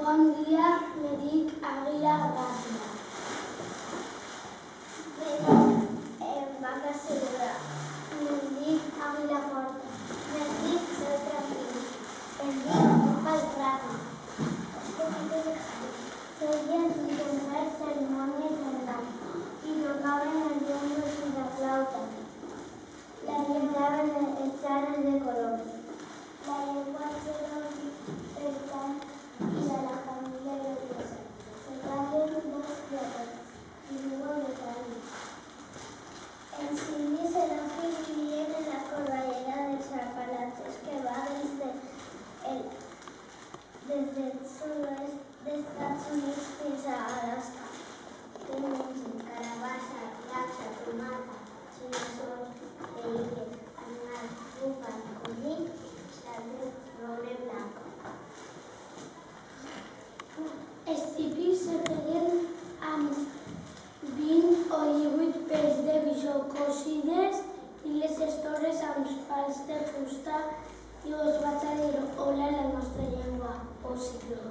Bon dia, me dic Àguila Ràpida. Vaca segura. Me dic Àguila Forta. Me dic Sol Tranquil. Em dic Búfal Ràpid. Feia intentar cerimònies en l'any i tocaven els bombos i la flauta. La pintaven els trajes de colors. La llenguatge d'odi pertany i a la família gloriosa. Se callen dos llocs i viuen de talli. Els indis serafis vivien en la corballera dels Apalaches que va des del sud-oest dels Estats Units fins a Alaska. Que mengen carabassa, garsa, tomata, girasols, veïnes, animals, búfal, conill, cerdell, roure blanc. Els típics se feien amb 20 o 18 pels de bisó cosides i les estores amb pals de fusta i us vaig a dir hola en la nostra llengua, o cicló.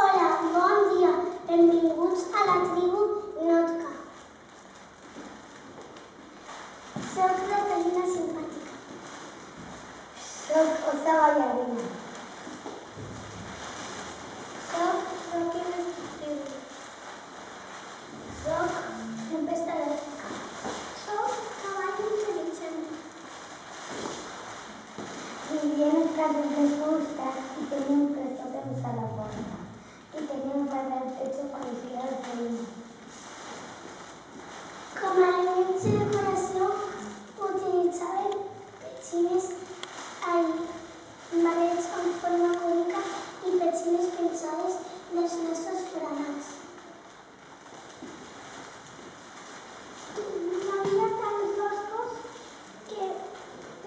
Hola, bon dia. Benvinguts a la tribu Notka. Soc Catalina Simpàtica. Soc Osa Ballarina. Soc Rocky Tribu. Soc Tempesta Elèctrica. Soc Cavall Intel·ligent. Vivien en cases de fusta i tenim 3 tòtems a la porta. I tenim casa al techo parecida als veïns. Com a elements de decoració utilitzaven petxines marrets amb forma cònica i petxines pensades dels nassos foradats. Hi havia tants boscos que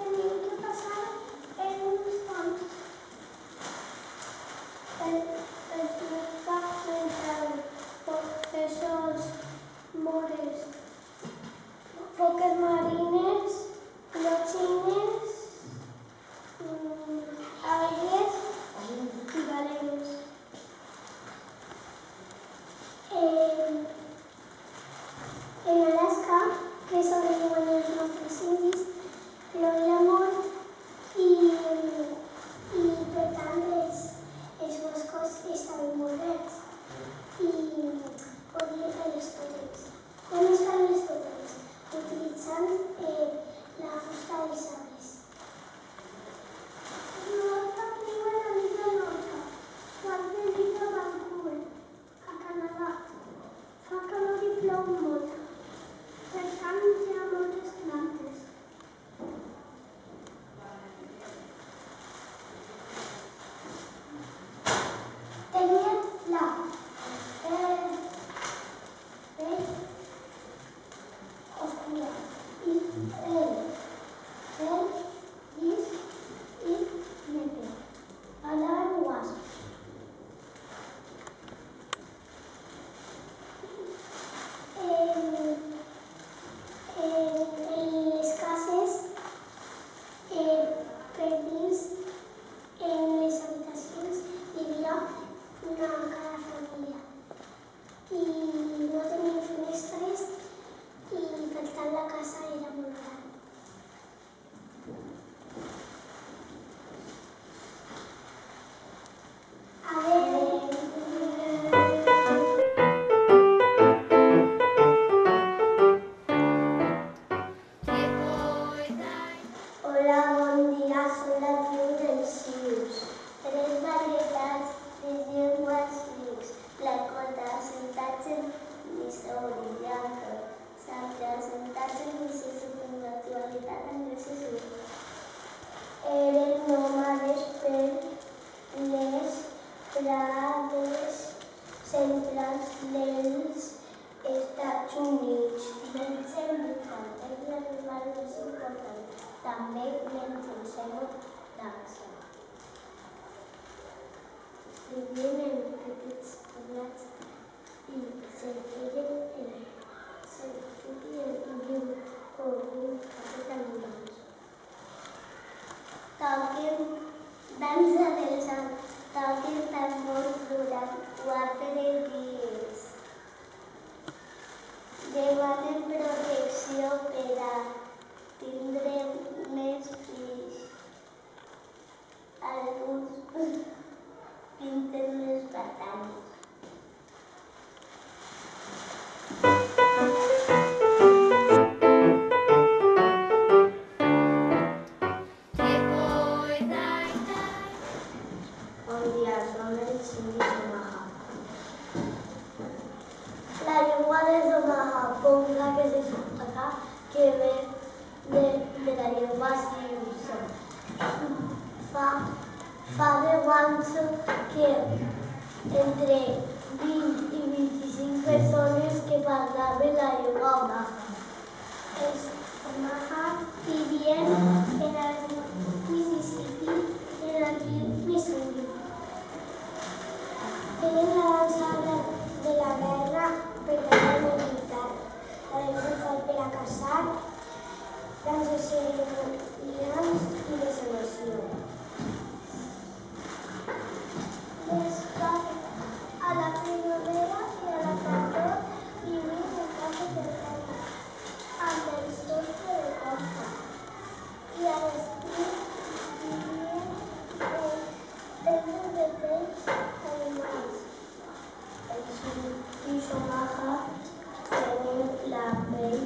teníem que passar per uns ponts. Els meus pares menjaven fesols, mores, foques marines, llotxines, algues i balenes. En Alaska, que és on viuen els nostres indis, plovia molt i per tant els boscos estaven molt verds i podien fer les tòtems. Com es fan les tòtems? Utilitzant la fusta dels arbres. Notka viu a la mida Notka, quart de nit a Vancouver, a Canadà. Fa calor i plou molt, per tant hi ha moltes plantes. Tenia la pell oscura i el pèl llis i negre. Parlaven wasp. En les cases, per dins, en les habitacions, hi havia cada família. I no tenien finestres i per tant la casa era molt gran. Hola, bon dia, soc la tribu dels xius. 3 varietats de llengües xius. Lakota, assentats en Missouri, Yankton, Santi, assentats en Mississippi, en l'actualitat en New Jersey. Eren nòmades per les prades centrals dels Estats Units. Mengen búfal, és l'animal més important. També mengen cérvol, dacsa. Viuen en petits poblats i cerquen el llur cossos animals. Toquen dansa del sol, toquen tambors durant 4 dies. Demanen protecció per a tindre més fills. Alguns pinten les patanes. Bon dia, som els indis Omaha. La llengua dels Omaha, ponga que se acá, que ve de la llengua Sioux. Fa 10 anys que entre 20 i 25 persones que parlaven la llengua Omaha. Els Omaha vivien en el riu Mississippi i en el riu Missouri. Feien la dansa de la guerra, pertanyien al militar, la del búfal per a caçar, danses ceremonials i de sanació. A la primavera i a la tardor vivien en cases de terra, amb els sostres de costa. I a l'estiu vivien en tendes de pells animals. Els indis Omaha tenen la pell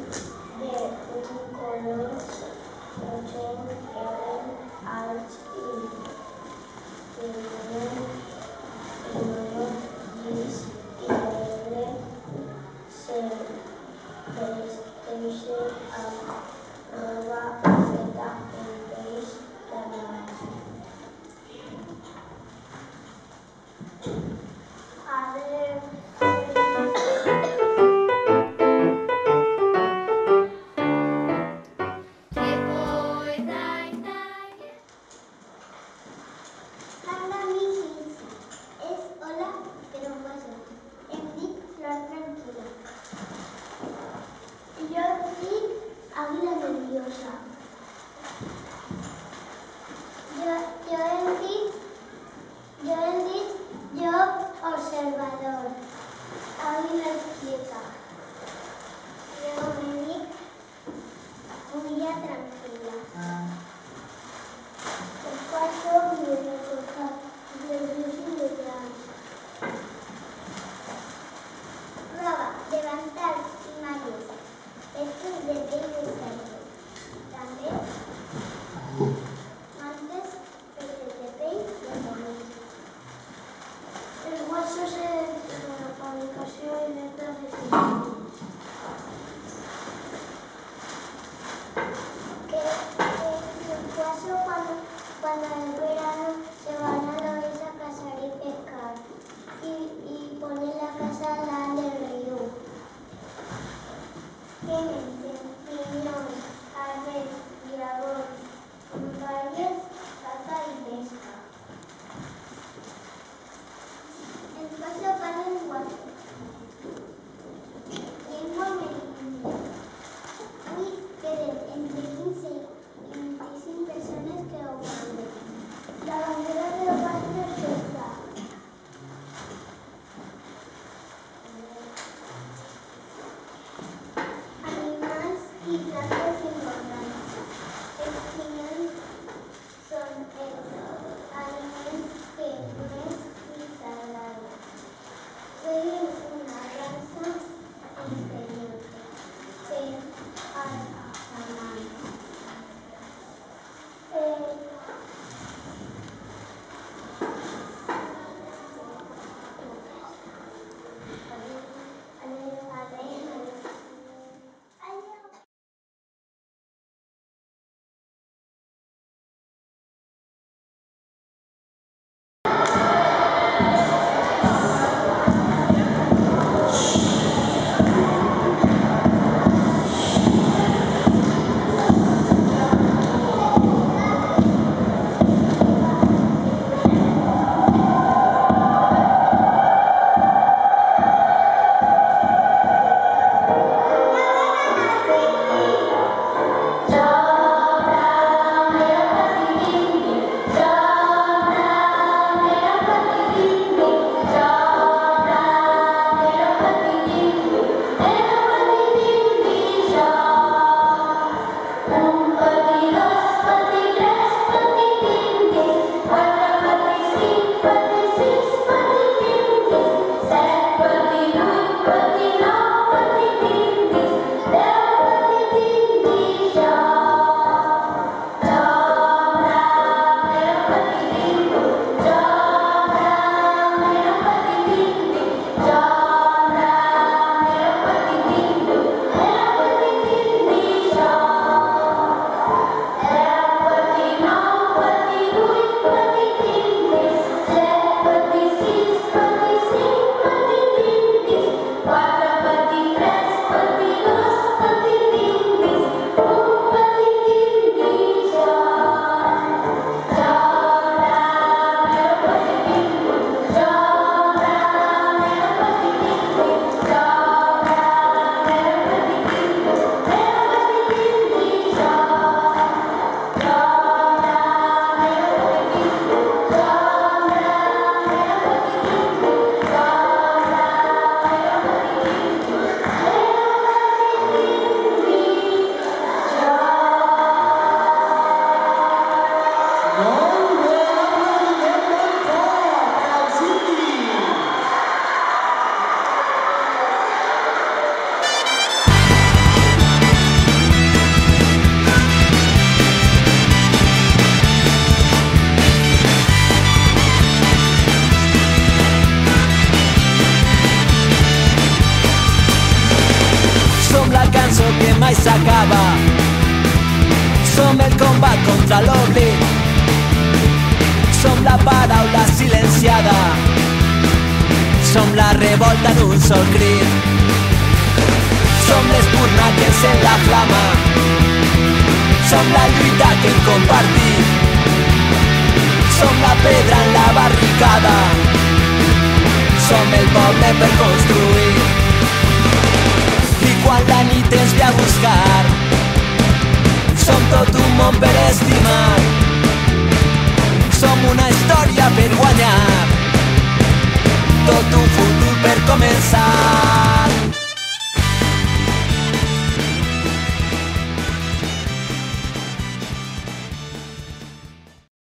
d'un color rogenc, eren alts i mai s'acaba. Som el combat contra l'oblit, som la paraula silenciada, som la revolta en un sol crit. Som l'espurna que encén la flama, som la lluita que hem compartit, som la pedra en la barricada, som el poble per construir. I quan la nit ens ve a buscar, som tot un món per estimar, som una història per guanyar, tot un futur per començar.